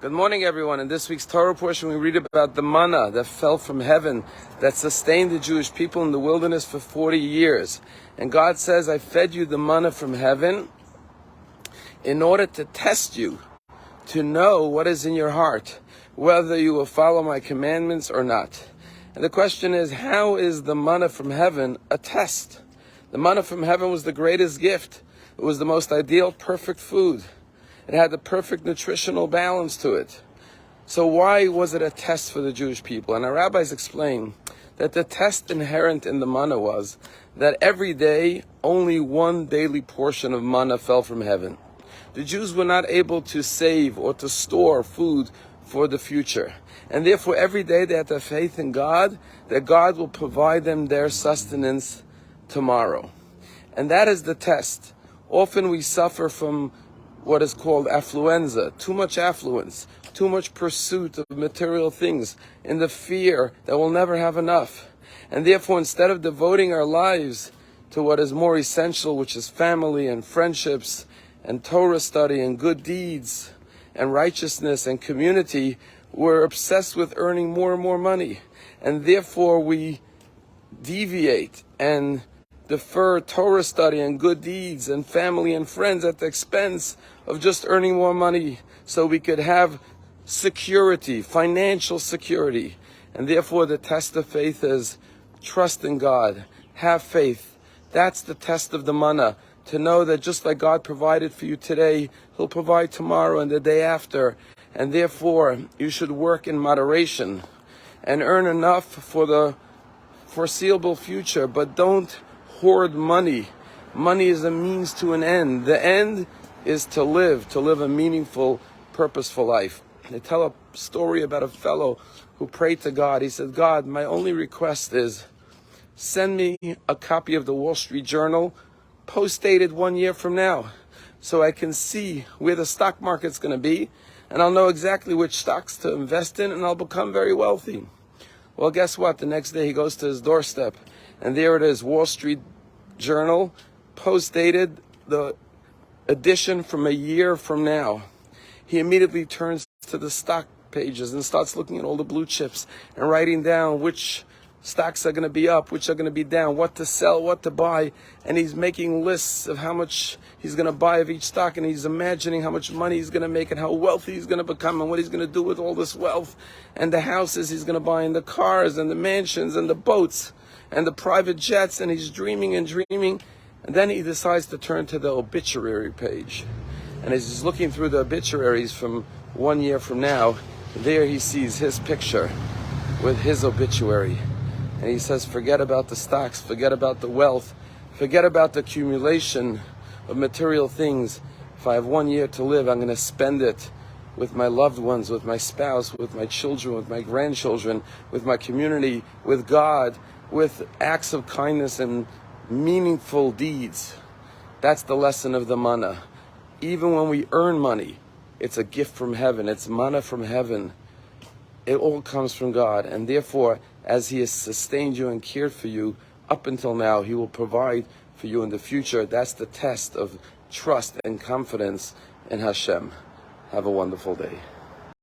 Good morning, everyone. In this week's Torah portion, we read about the manna that fell from heaven that sustained the Jewish people in the wilderness for 40 years. And God says, I fed you the manna from heaven in order to test you, to know what is in your heart, whether you will follow my commandments or not. And the question is, how is the manna from heaven a test? The manna from heaven was the greatest gift. It was the most ideal, perfect food. It had the perfect nutritional balance to it. So why was it a test for the Jewish people? And our rabbis explain that the test inherent in the manna was that every day only one daily portion of manna fell from heaven. The Jews were not able to save or to store food for the future. And therefore every day they had to have faith in God that God will provide them their sustenance tomorrow. And that is the test. Often we suffer from what is called affluenza, too much affluence, too much pursuit of material things, in the fear that we'll never have enough. And therefore, instead of devoting our lives to what is more essential, which is family and friendships and Torah study and good deeds and righteousness and community, we're obsessed with earning more and more money. And therefore, we deviate and defer Torah study and good deeds and family and friends at the expense of just earning more money so we could have security, financial security. And therefore the test of faith is trust in God, have faith. That's the test of the manna, to know that just like God provided for you today, He'll provide tomorrow and the day after. And therefore you should work in moderation and earn enough for the foreseeable future, but don't hoard money. Money is a means to an end. The end is to live a meaningful, purposeful life. They tell a story about a fellow who prayed to God. He said, God, my only request is send me a copy of the Wall Street Journal, post-dated 1 year from now, so I can see where the stock market's going to be, and I'll know exactly which stocks to invest in, and I'll become very wealthy. Well, guess what? The next day he goes to his doorstep, and there it is, Wall Street Journal, post-dated, the edition from a year from now. He immediately turns to the stock pages and starts looking at all the blue chips and writing down which stocks are going to be up, which are going to be down, what to sell, what to buy. And he's making lists of how much he's going to buy of each stock, and he's imagining how much money he's going to make and how wealthy he's going to become and what he's going to do with all this wealth and the houses he's going to buy and the cars and the mansions and the boats and the private jets. And he's dreaming and dreaming. And then he decides to turn to the obituary page. And as he's looking through the obituaries from 1 year from now, there he sees his picture with his obituary. And he says, forget about the stocks, forget about the wealth, forget about the accumulation of material things. If I have 1 year to live, I'm going to spend it with my loved ones, with my spouse, with my children, with my grandchildren, with my community, with God, with acts of kindness and meaningful deeds. That's the lesson of the manna. Even when we earn money, it's a gift from heaven. It's manna from heaven. It all comes from God. And therefore, as He has sustained you and cared for you up until now, He will provide for you in the future. That's the test of trust and confidence in Hashem. Have a wonderful day.